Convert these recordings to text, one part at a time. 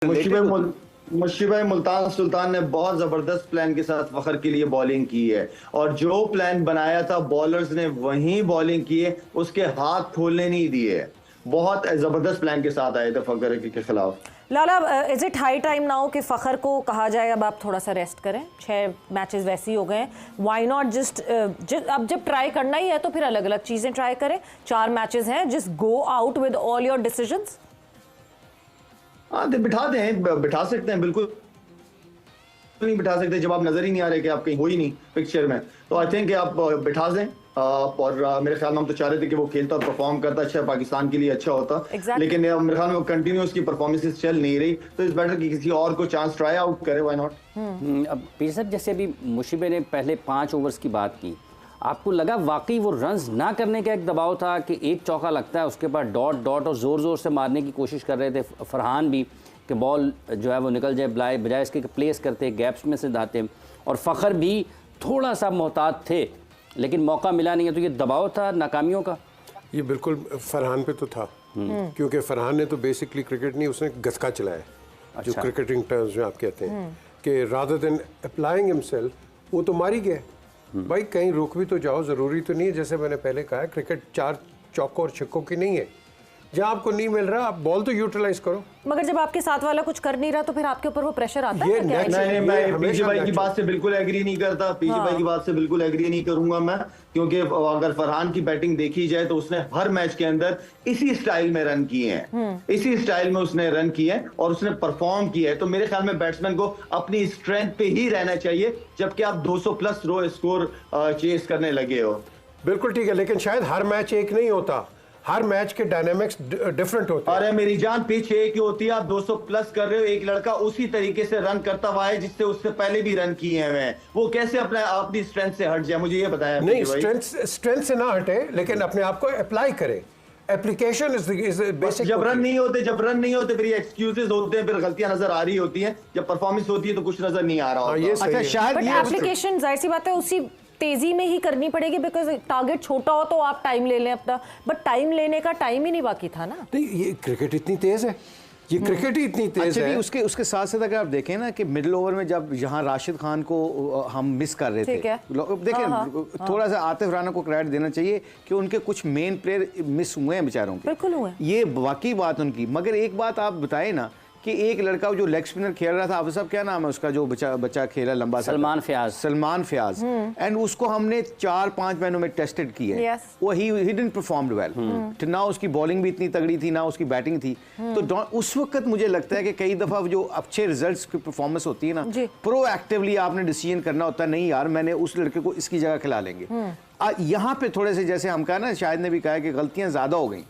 मुश्ताक मुल्तान सुल्तान ने बहुत जबरदस्त प्लान के साथ फखर के लिए बॉलिंग की है, और जो प्लान बनाया था बॉलर्स ने वही बॉलिंग की है, उसके हाथ खोलने नहीं दिए। बहुत जबरदस्त प्लान के साथ आए थे फखर के खिलाफ। लाला, is it high time now कि फ़खर को कहा जाए अब आप थोड़ा सा रेस्ट करें? 6 मैचेस वैसे ही हो गए हैं, वाई नॉट जस्ट अब जब ट्राई करना ही है तो फिर अलग अलग चीज़ें ट्राई करें। 4 मैचेस हैं, just go out with all your decisions. हाँ, बिठा सकते हैं, बिल्कुल नहीं बिठा सकते जब आप नजर ही नहीं आ रहे कि आप कहीं हो ही नहीं पिक्चर में, तो आई थिंक आप बिठा दें। और मेरे ख्याल में हम तो चाह रहे थे कि वो खेलता और परफॉर्म करता, अच्छा पाकिस्तान के लिए अच्छा होता। लेकिन मेरे ख्याल में वो कंटिन्यूस की परफॉर्मेंसेस चल नहीं रही, तो इस बेटर कि किसी और को चांस ट्राई आउट करे, व्हाई नॉट। अब पीर साहब, जैसे अभी मुशीबे ने पहले 5 ओवर्स की बात की, आपको लगा वाकई वो रन्स ना करने का एक दबाव था कि एक चौका लगता है उसके बाद डॉट डॉट और ज़ोर ज़ोर से मारने की कोशिश कर रहे थे फरहान भी कि बॉल जो है वो निकल जाए, बजाय इसके प्लेस करते, गैप्स में से दाते, और फ़खर भी थोड़ा सा मोहतात थे लेकिन मौका मिला नहीं है, तो ये दबाव था नाकामियों का? ये बिल्कुल फरहान पे तो था, क्योंकि फरहान ने तो बेसिकली क्रिकेट नहीं, उसने गसका चलाया। अच्छा। जो क्रिकेटिंग टर्म्स में आप कहते हैं कि रादर देन अप्लाइंग हिमसेल्फ, वो तो मार ही गया। भाई कहीं रुक भी तो जाओ, ज़रूरी तो नहीं है, जैसे मैंने पहले कहा, क्रिकेट 4 चौकों और छक्कों की नहीं है। जहाँ आपको नहीं मिल रहा आप बॉल तो यूटिलाइज करो। मगर जब आपके साथ वाला कुछ कर नहीं रहा तो फिर आपके ऊपर वो प्रेशर आता है। नहीं, मैं पीजे भाई की बात से बिल्कुल एग्री नहीं करता, पीजे भाई की बात से बिल्कुल एग्री नहीं करूंगा मैं, क्योंकि अगर फरहान की बैटिंग देखी जाए तो उसने हर मैच के अंदर इसी स्टाइल में रन किए हैं, इसी स्टाइल में उसने रन किए हैं और उसने परफॉर्म किया है। तो मेरे ख्याल में बैट्समैन को अपनी स्ट्रेंथ पे ही रहना चाहिए, जबकि आप 200 प्लस रो स्कोर चेस करने लगे हो। बिल्कुल ठीक है, लेकिन शायद हर मैच एक नहीं होता, हर मैच के डायनामिक्स डिफरेंट होते हैं। अरे मेरी जान, पिच एक ही होती है, आप 200 प्लस कर रहे हो, एक लड़का उसी तरीके से रन करता हुआ है जिससे उससे पहले भी रन किए हैं, वो कैसे अपनी स्ट्रेंथ से हट जाए, मुझे ये बताया। नहीं, स्ट्रेंथ से ना हटे, लेकिन अपने आप को अप्लाई करे। Application is basic. जब रन नहीं होते फिर ये एक्सक्यूजेस होते हैं, फिर गलतियां नजर आ रही होती हैं, जब परफॉर्मेंस होती है तो कुछ नजर नहीं आ रहा होता। ये सही है। शायद एप्लीकेशन जाहिर सी बात है उसी तेजी में ही करनी पड़ेगी, बिकॉज टारगेट छोटा हो तो आप टाइम ले लें अपना, बट टाइम लेने का टाइम ही नहीं बाकी था ना। नहीं, ये क्रिकेट इतनी तेज है, ये क्रिकेट ही इतनी तेज है। उसके साथ साथ अगर आप देखें ना कि मिडिल ओवर में जब यहाँ राशिद खान को हम मिस कर रहे थे, देखें थोड़ा सा आतिफ राना को क्रेडिट देना चाहिए कि उनके कुछ मेन प्लेयर मिस हुए हैं बेचारों के, बिल्कुल हुए, ये वाकई बात उनकी। मगर एक बात आप बताएं ना कि एक लड़का जो लेग स्पिनर खेल रहा था, आप सब क्या नाम है उसका, जो बच्चा खेला लंबा, सलमान फयाज, एंड उसको हमने 4-5 महीनों में टेस्टेड किया है, वो ही डिडंट परफॉर्म्ड वेल, ना उसकी बॉलिंग भी इतनी तगड़ी थी ना उसकी बैटिंग थी। तो उस वक्त मुझे लगता है कि कई दफा जो अच्छे रिजल्ट्स की परफॉर्मेंस होती है ना, प्रोएक्टिवली आपने डिसीजन करना होता है, नहीं यार मैंने उस लड़के को इसकी जगह खिला लेंगे। यहाँ पे थोड़े से, जैसे हम कहा ना, शायद ने भी कहा कि गलतियां ज्यादा हो गई,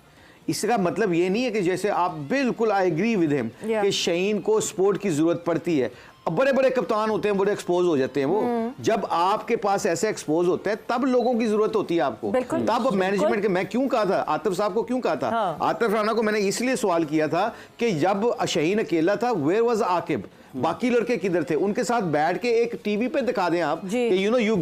इसका मतलब ये नहीं है कि जैसे आप बिल्कुल आई एग्री विद हिम कि शहीन को सपोर्ट की जरूरत पड़ती है। अब बड़े बड़े कप्तान होते हैं, बड़े एक्सपोज हो जाते हैं वो, जब आपके पास ऐसे एक्सपोज होते हैं तब लोगों की जरूरत होती है आपको, तब मैनेजमेंट के। मैं क्यों कहा था आतिफ साहब को, क्यों कहा था आतिफ राना को, मैंने इसलिए सवाल किया था कि जब शहीन अकेला था, वेयर वाज आकिब, बाकी लड़के किधर थे, उनके साथ बैठ के एक टीवी पे दिखा दें आप कि यू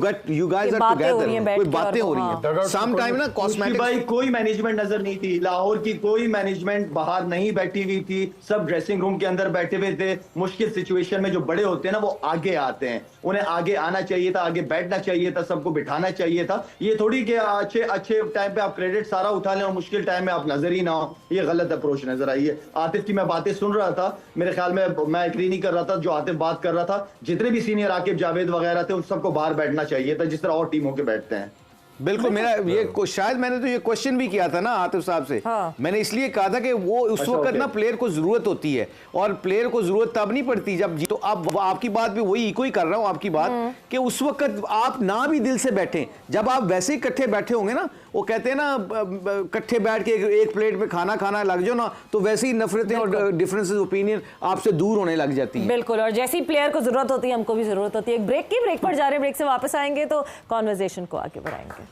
गाइस आर टुगेदर, कोई बातें हो रही हैं। सम टाइम ना कॉस्मेटिक्स, भाई कोई मैनेजमेंट नजर नहीं थी, लाहौर की कोई मैनेजमेंट बाहर नहीं बैठी हुई थी, सब ड्रेसिंग रूम के अंदर बैठे हुए थे। मुश्किल सिचुएशन में जो बड़े होते हैं ना, वो आगे आते हैं, उन्हें आगे आना चाहिए था, आगे बैठना चाहिए था, सबको बिठाना चाहिए था। ये थोड़ी कि अच्छे टाइम पे आप क्रेडिट सारा उठा लें और मुश्किल टाइम में आप नजर ही ना हो, ये गलत अप्रोच नजर आई है। आतिफ की मैं बातें सुन रहा था, मेरे ख्याल में मैं एग्री नहीं कर रहा था जो आतिफ बात कर रहा था, जितने भी सीनियर आकिब जावेद वगैरह थे उन सबको बाहर बैठना चाहिए था, जिस तरह और टीमों के बैठते हैं। बिल्कुल, मेरा ये शायद मैंने तो ये क्वेश्चन भी किया था ना आतिफ साहब से, मैंने इसलिए कहा था कि वो उस वक्त ना प्लेयर को जरूरत होती है, और प्लेयर को जरूरत तब नहीं पड़ती जब तो अब आपकी बात भी वही इको ही कर रहा हूं आपकी बात कि उस वक्त आप ना भी दिल से बैठे, जब आप वैसे ही इकट्ठे बैठे होंगे ना, वो कहते हैं ना इकट्ठे बैठ के एक प्लेट में खाना लग जाओ ना, तो वैसे ही नफरतें और डिफरेंसेस ओपिनियन आपसे दूर होने लग जाती हैं। बिल्कुल, और जैसी प्लेयर को जरूरत होती है हमको भी जरूरत होती है। एक ब्रेक पर जा रहे हैं, ब्रेक से वापस आएंगे तो कॉन्वर्सेशन को आगे बढ़ाएंगे।